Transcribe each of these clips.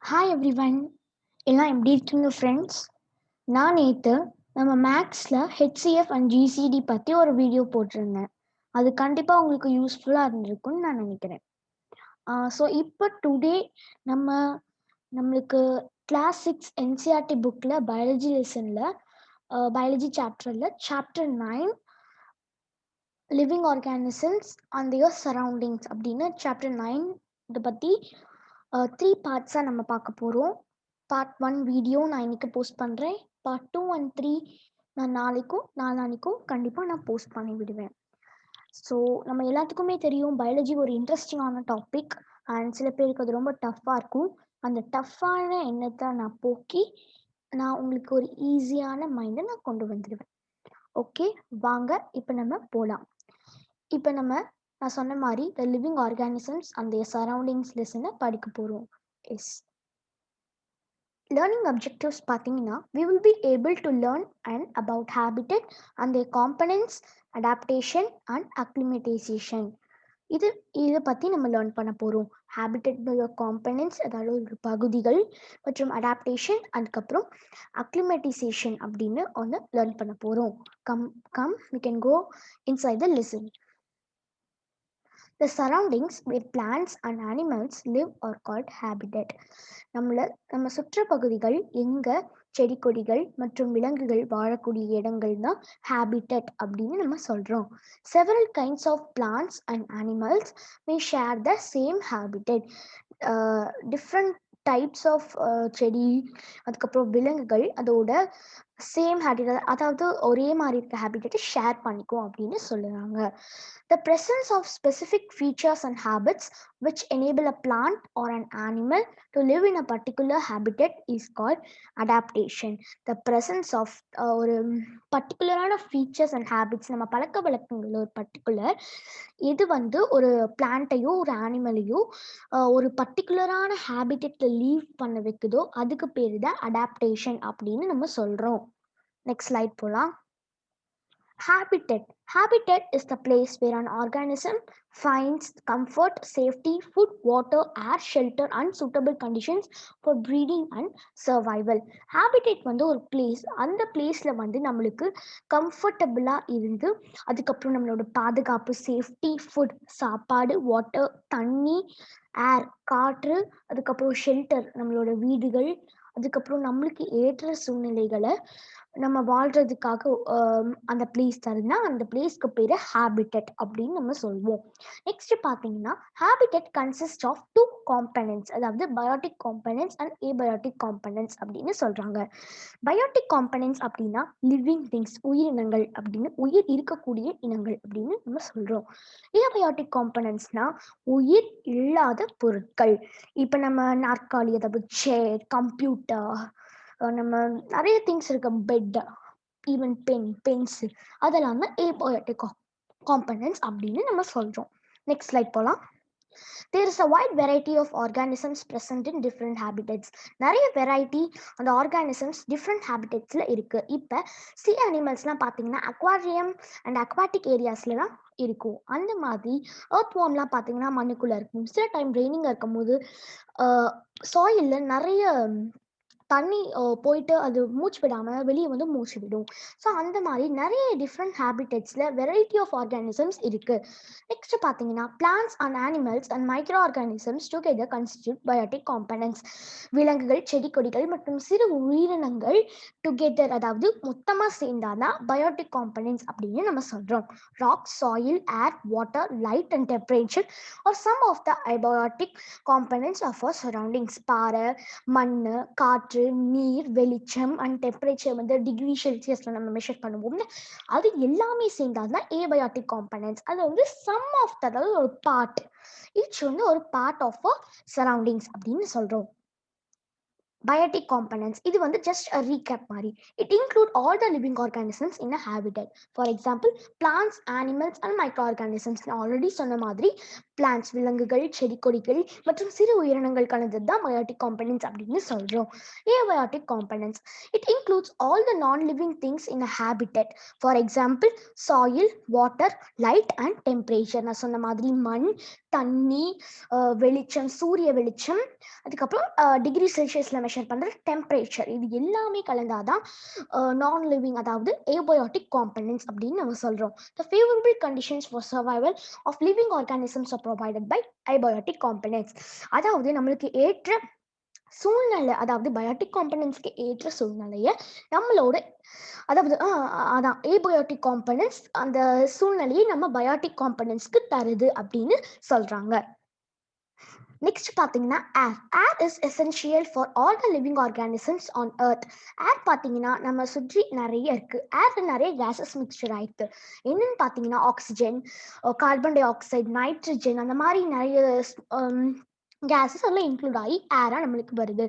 Hi everyone, எல்லாம் எப்படி இருக்கீங்க ஃப்ரெண்ட்ஸ்? நான் நேற்று நம்ம மேக்ஸில் ஹெச்சிஎஃப் அண்ட் ஜிசிடி பற்றி ஒரு வீடியோ போட்டிருந்தேன். அது கண்டிப்பாக உங்களுக்கு யூஸ்ஃபுல்லாக இருந்திருக்கும்னு நான் நினைக்கிறேன். ஸோ இப்போ டுடே நம்மளுக்கு கிளாஸ் 6 என்சிஆர்டி புக்கில் பயாலஜி லெசனில் பயாலஜி சாப்டரில் chapter 9 living organisms and their surroundings அப்படின்னு சாப்டர் 9 இதை பற்றி 3 பார்ட்ஸாக நம்ம பார்க்க போகிறோம். பார்ட் 1 வீடியோ நான் இன்னைக்கு போஸ்ட் பண்ணுறேன். பார்ட் 2 அண்ட் 3 நான் நாளானிக்கும் கண்டிப்பாக நான் போஸ்ட் பண்ணி விடுவேன். ஸோ நம்ம எல்லாத்துக்குமே தெரியும் பயாலஜி ஒரு இன்ட்ரெஸ்டிங்கான டாபிக் அண்ட் சில பேருக்கு அது ரொம்ப டஃப்பாக இருக்கும். அந்த டஃப்பான எண்ணத்தை நான் போக்கி நான் உங்களுக்கு ஒரு ஈஸியான மைண்டை நான் கொண்டு வந்துடுவேன். ஓகே, வாங்க இப்போ நம்ம போகலாம். இப்போ நான் சொன்ன மாதிரி த லிவிங் ஆர்கானிசம்ஸ் அந்த சரௌண்டிங்ஸ் லெசனை படிக்க போகிறோம். எஸ், learning objectives பார்த்தீங்கன்னா we will be able to learn and about habitat and their components, adaptation and acclimatization. இதை பற்றி நம்ம லேர்ன் பண்ண போகிறோம். ஹேபிட்டட் காம்பனன்ட்ஸ், அதாவது ஒரு பகுதிகள், மற்றும் அடாப்டேஷன், அதுக்கப்புறம் அக்ளிமேட்டைசேஷன் அப்படின்னு ஒன்று லேர்ன் பண்ண போகிறோம். Come we can go inside the lesson. The surroundings where plants and animals live are called habitat. நம்ம சுற்றுப்பகுதிகள் எங்க செடி கொடிகள் மற்றும் விலங்குகள் வாழக்கூடிய இடங்கள் தான் ஹேபிட்டட் அப்படின்னு நம்ம சொல்றோம். Several kinds of plants and animals may share the same habitat. Different types of செடி, அதுக்கப்புறம் விலங்குகள் அதோட சேம் ஹேபிட்டட், அதாவது ஒரே மாதிரி இருக்க ஹேபிட்டட்டை ஷேர் பண்ணிக்கும் அப்படின்னு சொல்லுறாங்க. The presence of specific features and habits which enable a plant or an animal to live in a particular habitat is called adaptation. The presence of ஒரு பர்டிகுலரான ஃபீச்சர்ஸ் அண்ட் ஹேபிட்ஸ், நம்ம பழக்க வழக்கங்கள் ஒரு பர்டிகுலர் இது ஒரு பிளான்ட்டையோ ஒரு ஆனிமலையோ ஒரு பர்டிகுலரான ஹேபிட்டட்ல லீவ் பண்ண வைக்குதோ அதுக்கு பேர் தான் அடாப்டேஷன் அப்படின்னு நம்ம சொல்றோம். நெக்ஸ்ட் ஸ்லைட் போலாம். Habitat is the place where an organism finds comfort, safety, food, water, air, shelter and suitable conditions for breeding and survival. Habitat ஒரு பிளேஸ். அந்த பிளேஸ்ல நம்மளுக்கு கம்ஃபர்டபுளா இருந்து அதுக்கப்புறம் நம்மளோட பாதுகாப்பு, சேஃப்டி, ஃபுட், சாப்பாடு, வாட்டர், தண்ணி, ஏர், காற்று, அதுக்கப்புறம் ஷெல்டர், நம்மளோட வீடுகள், அதுக்கப்புறம் நம்மளுக்கு ஏற்ற சூழ்நிலைகளை நம்ம வாழ்றதுக்காக அந்த பிளேஸ் தருதுன்னா அந்த பிளேஸ்க்கு பேரு ஹேபிட்டட் அப்படின்னு நம்ம சொல்லுவோம். நெக்ஸ்ட் பார்த்தீங்கன்னா ஹேபிட்டட் கன்சிஸ்ட் ஆஃப் 2 காம்பனன்ட்ஸ், அதாவது biotic components and abiotic components அப்படின்னு சொல்றாங்க. பயோட்டிக் காம்பனன்ட்ஸ் அப்படின்னா லிவிங் திங்ஸ், உயிரினங்கள் அப்படின்னு, உயிர் இருக்கக்கூடிய இனங்கள் அப்படின்னு நம்ம சொல்றோம். ஏபயோட்டிக் காம்பனன்ட்ஸ்னா உயிர் இல்லாத பொருட்கள். இப்போ நம்ம நாற்காலி, அதாவது சேர், கம்ப்யூட்டர், நம்ம நிறைய திங்ஸ் இருக்கு, பெட், ஈவன் பென்சில், அதெல்லாம் தான் ஏபயோட்டிக் காம்பனன்ட்ஸ் அப்படின்னு நம்ம சொல்றோம். நெக்ஸ்ட் ஸ்லைட் போலாம். There is a wide variety of organisms present in different habitats. நிறைய வெரைட்டி அந்த ஆர்கானிசம்ஸ் டிஃப்ரெண்ட் ஹேபிட்டட்ஸ்ல இருக்கு. இப்போ சி அனிமல்ஸ்லாம் பார்த்தீங்கன்னா அக்வாரியம் அண்ட் அக்வாட்டிக் ஏரியாஸ்ல தான் இருக்கும். அந்த மாதிரி எர்த் வார்ம்லாம் பார்த்தீங்கன்னா மண்ணுக்குள்ள இருக்கும். சில டைம் ரெய்னிங்காக இருக்கும் போது சாயில்ல நிறைய தண்ணி போயிட்டு அது மூச்சு விடாமல் வெளியே மூச்சு விடும். ஸோ அந்த மாதிரி நிறைய டிஃப்ரெண்ட் ஹேபிட்டட்ஸில் வெரைட்டி ஆஃப் ஆர்கானிசம்ஸ் இருக்குது. நெக்ஸ்ட் பார்த்தீங்கன்னா plants and animals and micro organisms together constitute biotic components. விலங்குகள், செடி கொடிகள் மற்றும் சிறு உயிரினங்கள் டுகெதர், அதாவது மொத்தமாக சேர்ந்தாதான் பயோட்டிக் காம்பனன்ட்ஸ் அப்படின்னு நம்ம சொல்கிறோம். Rock, soil, air, water, light and temperature are some of the abiotic components of our surroundings. பாறை, மண், காற்று, நீர், வெளிச்சம் அண்ட் டெம்பரேச்சர் டிகிரி செல்சியஸ்ல நம்ம மெஷர் பண்ணுவோம். அது எல்லாமே சேர்ந்தாதான் ஏபயோட்டிக் காம்பனன்ட்ஸ். அது சம் ஆஃப் த, அதாவது ஒரு பார்ட், ஈச் ஒரு பார்ட் ஆஃப் சரௌண்டிங்ஸ் அப்படின்னு சொல்றோம். Biotic components, இது just a recap மாதிரி. It include all the living organisms in a habitat. For example, plants, animals and microorganisms. நான் ஆல்ரெடி சொன்ன மாதிரி பிளான்ஸ் விலங்குகள், செடி கொடிகள் மற்றும் சிறு உயிரினங்கள் கலந்தது தான் பயோட்டிக் காம்பனன்ட்ஸ் அப்படின்னு சொல்றோம். Abiotic components it includes all the நான் living things in a habitat. For example soil, water, light and temperature. நான் சொன்ன மாதிரி மண், தண்ணி, வெளிச்சம், சூரிய வெளிச்சம், அதுக்கப்புறம் டிகிரி செல்சியஸில் மெஷர் பண்ணுற டெம்பரேச்சர், இது எல்லாமே கலந்தாதான் நான் லிவிங் அதாவது ஏபயோட்டிக் காம்பனன்ட்ஸ் அப்படின்னு நம்ம சொல்கிறோம். The favourable conditions for survival of living organisms are provided by abiotic components. அதாவது நம்மளுக்கு ஏற்ற சூழ்நிலை, அதாவது பயோட்டிக் காம்பனன்ட்ஸ்க்கு ஏற்ற சூழ்நிலையை நம்மளோட அதாவது அதான் ஏபயோட்டிக் காம்பனன்ட்ஸ் அந்த சூழ்நிலையை நம்ம பயோட்டிக் காம்பனன்ட்ஸ்க்கு தருது அப்படின்னு சொல்றாங்க. நெக்ஸ்ட் பார்த்தீங்கன்னா air is essential for all the living organisms on earth. Air பார்த்தீங்கன்னா நம்ம சுற்றி நிறைய இருக்கு. ஏர் நிறைய கேசஸ் மிக்சர் ஆயிருக்கு. என்னன்னு பார்த்தீங்கன்னா oxygen, carbon di oxide, nitrogen, அந்த மாதிரி நிறைய gases எல்லாம் இன்க்ளூட் ஆகி ஏராக நம்மளுக்கு வருது.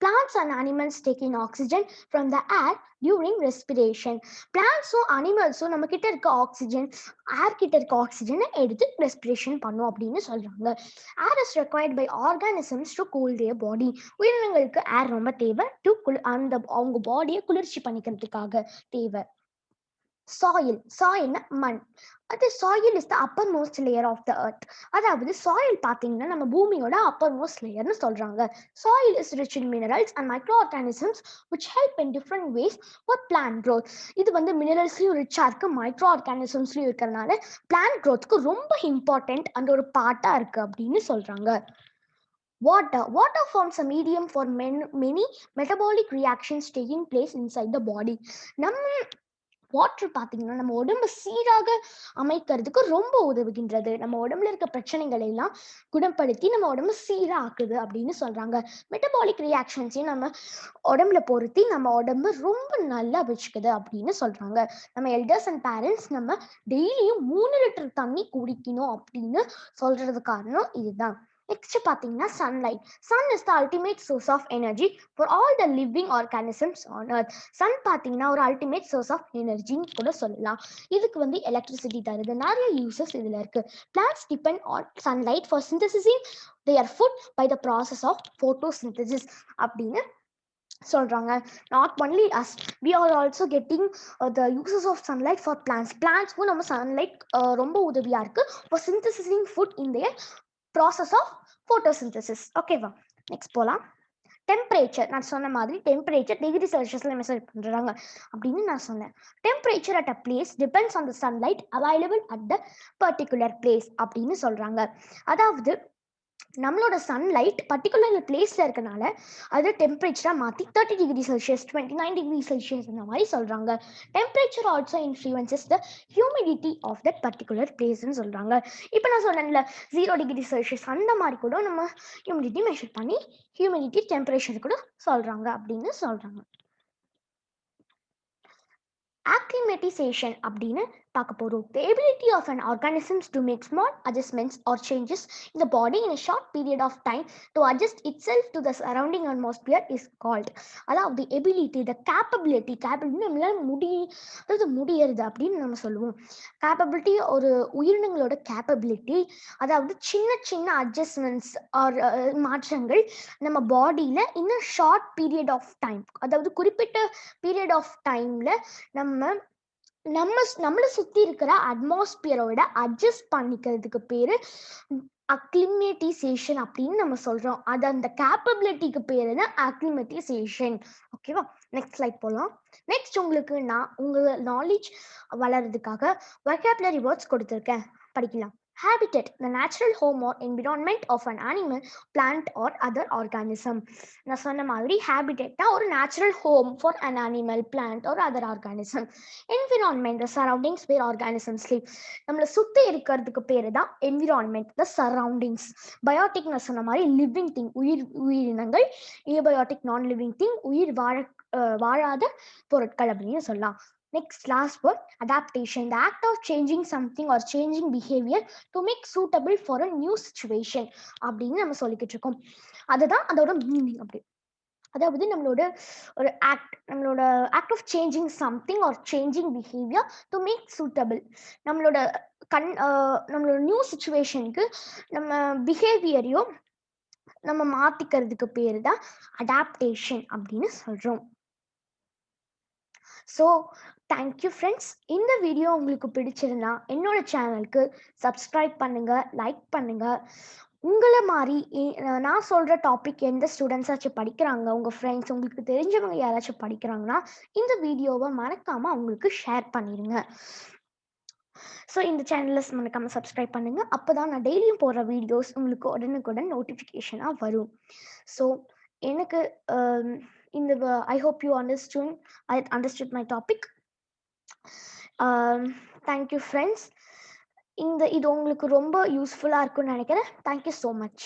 Plants and animals taking oxygen from the air during respiration. பிளான்ட்ஸும் அனிமல்ஸும் நம்ம கிட்ட இருக்க ஆக்சிஜன், ஏர் கிட்ட இருக்க ஆக்சிஜனை எடுத்து ரெஸ்பிரேஷன் பண்ணும் அப்படின்னு சொல்றாங்க. Air is required by organisms to cool their body. உயிரினங்களுக்கு ஏர் ரொம்ப தேவை டு அந்த அவங்க பாடியை குளிர்ச்சி பண்ணிக்கிறதுக்காக தேவை. சாயில்னா மண். அது soil is the upper most layer of the earth. அதாவது சாயில் பார்த்தீங்கன்னா நம்ம பூமியோட அப்பர் மோஸ்ட் லேயர்னு சொல்றாங்க. Soil is rich in minerals and micro organisms which help in different ways for plant growth. இது வந்து மினரல்ஸ்லயும் ரிச்சா இருக்கு, மைக்ரோ ஆர்கானிசம்ஸ்லயும் இருக்கிறதுனால பிளான்ட் க்ரோத்துக்கு ரொம்ப இம்பார்ட்டன்ட் அந்த ஒரு பார்ட்டா இருக்கு அப்படின்னு சொல்றாங்க. Water forms a medium for many metabolic reactions taking place inside the body. நம்ம வாட்டர் பார்த்தீங்கன்னா நம்ம உடம்பு சீராக அமைக்கிறதுக்கு ரொம்ப உதவுகின்றது. நம்ம உடம்புல இருக்க பிரச்சனைகளை எல்லாம் குணப்படுத்தி நம்ம உடம்பு சீராக்குது அப்படின்னு சொல்றாங்க. மெட்டபாலிக் ரியாக்ஷன்ஸையும் நம்ம உடம்புல பொருத்தி நம்ம உடம்பு ரொம்ப நல்லா வச்சுக்குது அப்படின்னு சொல்றாங்க. நம்ம எல்டர்ஸ் அண்ட் பேரண்ட்ஸ் நம்ம டெய்லியும் 3 லிட்டர் தண்ணி குடிக்கணும் அப்படின்னு சொல்றது காரணம் இதுதான். நெக்ஸ்ட் பார்த்தீங்கன்னா sunlight. Sun is the ultimate source of energy for all the living organisms on earth. Sun பார்த்தீங்கன்னா ஒரு அல்டிமேட் சோர்ஸ் ஆஃப் எனர்ஜின்னு கூட சொல்லலாம். இதுக்கு வந்து எலக்ட்ரிசிட்டி தருது. நிறைய யூசஸ் இதில் இருக்கு. Plants depend on sunlight for synthesising their food by the process of photosynthesis அப்படின்னு சொல்றாங்க. Not only us, we are also getting the uses of sunlight for plants. பிளான்ட்ஸ்க்கும் நம்ம சன்லைட் ரொம்ப உதவியா இருக்கு for synthesizing food in their process of photosynthesis. ஓகேவா, next போலாம். Temperature, நான் சொன்ன மாதிரி டெம்பரேச்சர் டிகிரி செல்சியஸ்ல மெஷர் பண்றாங்க அப்படின்னு நான் சொன்னேன். Temperature at a place depends on the sunlight available at the particular place அப்படின்னு சொல்றாங்க. அதாவது நம்மளோட சன்லைட் பர்டிகுலர் பிளேஸ்ல இருக்கனால அது டெம்பரேச்சரா மாத்தி 30 டிகிரி செல்சியஸ், 29 டிகிரி செல்சியஸ் இந்த மாதிரி சொல்றாங்க. Temperature also influences the humidity of that particular பிளேஸ்ன்னு சொல்றாங்க. இப்போ நான் சொன்னேன்ல 0 டிகிரி செல்சியஸ் அந்த மாதிரி கூட நம்ம ஹியூமிடிட்டி மெஷர் பண்ணி ஹியூமிடிட்டி டெம்பரேச்சர் கூட சொல்றாங்க அப்படின்னு சொல்றாங்க. Acclimatization அப்படின்னு பார்க்க போறோம். The ability of an organism to make small adjustments or changes in the body in a short period of time to adjust itself to the surrounding atmosphere is called. அதாவது ability, the capability நம்மளால முடியறது அப்படின்னு நம்ம சொல்லுவோம். Capability ஒரு உயிரினங்களோட capability, அதாவது சின்ன சின்ன அட்ஜஸ்ட்மெண்ட்ஸ் ஆர் மாற்றங்கள் நம்ம பாடியில இன்னும் ஷார்ட் பீரியட் ஆஃப் டைம், அதாவது குறிப்பிட்ட பீரியட் ஆஃப் டைம்ல நம்மளை சுத்தி இருக்கிற அட்மாஸ்பியரோட அட்ஜஸ்ட் பண்ணிக்கிறதுக்கு பேரு அக்ளிமேட்டிசேஷன் அப்படின்னு நம்ம சொல்றோம். அது அந்த கேப்பபிலிட்டிக்கு பேரு தான் அக்ளிமேட்டிசேஷன். ஓகேவா, நெக்ஸ்ட் ஸ்லைட் போலாம். நெக்ஸ்ட் உங்களுக்கு நான் உங்க நாலேஜ் வளர்றதுக்காக vocabulary வேர்ட்ஸ் கொடுத்துருக்கேன், படிக்கலாம். Habitat, the natural home or environment of an animal, plant or other organism. நான் சொன்ன மாதிரி habitatனா ஒரு natural home for an animal, plant or other organism. Environment, the surroundings where organisms live. நம்மளை சுற்றி இருக்கிறதுக்கு பேரு தான் environment, the surroundings. Biotic நான் சொன்ன மாதிரி living thing, உயிரினங்கள். Abiotic non living thing, உயிர் வாழாத பொருட்கள் அப்படின்னு சொல்லலாம். Next, last word, adaptation, the act of changing something or changing behavior to make suitable for a new situation அப்படின்னு நம்ம சொல்லிக்கிட்டு இருக்கோம். அதுதான் அதோட மீனிங். அப்படி அதாவது நம்மளோட ஒரு நம்மளோட act of changing something or changing behaviour to make suitable, நம்மளோட நம்மளோட நியூ சிச்சுவேஷனுக்கு நம்ம பிஹேவியரையும் நம்ம மாத்திக்கிறதுக்கு பேர் தான் அடாப்டேஷன் அப்படின்னு சொல்றோம். So thank you friends. இந்த வீடியோ உங்களுக்கு பிடிச்சிருந்தா என்னோட சேனலுக்கு சப்ஸ்கிரைப் பண்ணுங்க, லைக் பண்ணுங்க. உங்களை மாதிரி நான் சொல்ற டாபிக் எந்த ஸ்டூடெண்ட்ஸாச்சும் படிக்கிறாங்க, உங்க ஃப்ரெண்ட்ஸ் உங்களுக்கு தெரிஞ்சவங்க யாராச்சும் படிக்கிறாங்கன்னா இந்த வீடியோவை மறக்காம அவங்களுக்கு ஷேர் பண்ணிடுங்க. ஸோ இந்த சேனலில் மறக்காம சப்ஸ்கிரைப் பண்ணுங்க. அப்போதான் நான் டெய்லியும் போடுற வீடியோஸ் உங்களுக்கு உடனுக்குடன் நோட்டிஃபிகேஷனாக வரும். ஸோ எனக்கு இந்த I hope you understood my topic. Thank you friends. இது உங்களுக்கு ரொம்ப யூஸ்ஃபுல்லாக இருக்கும்னு நினைக்கிறேன். Thank you so much.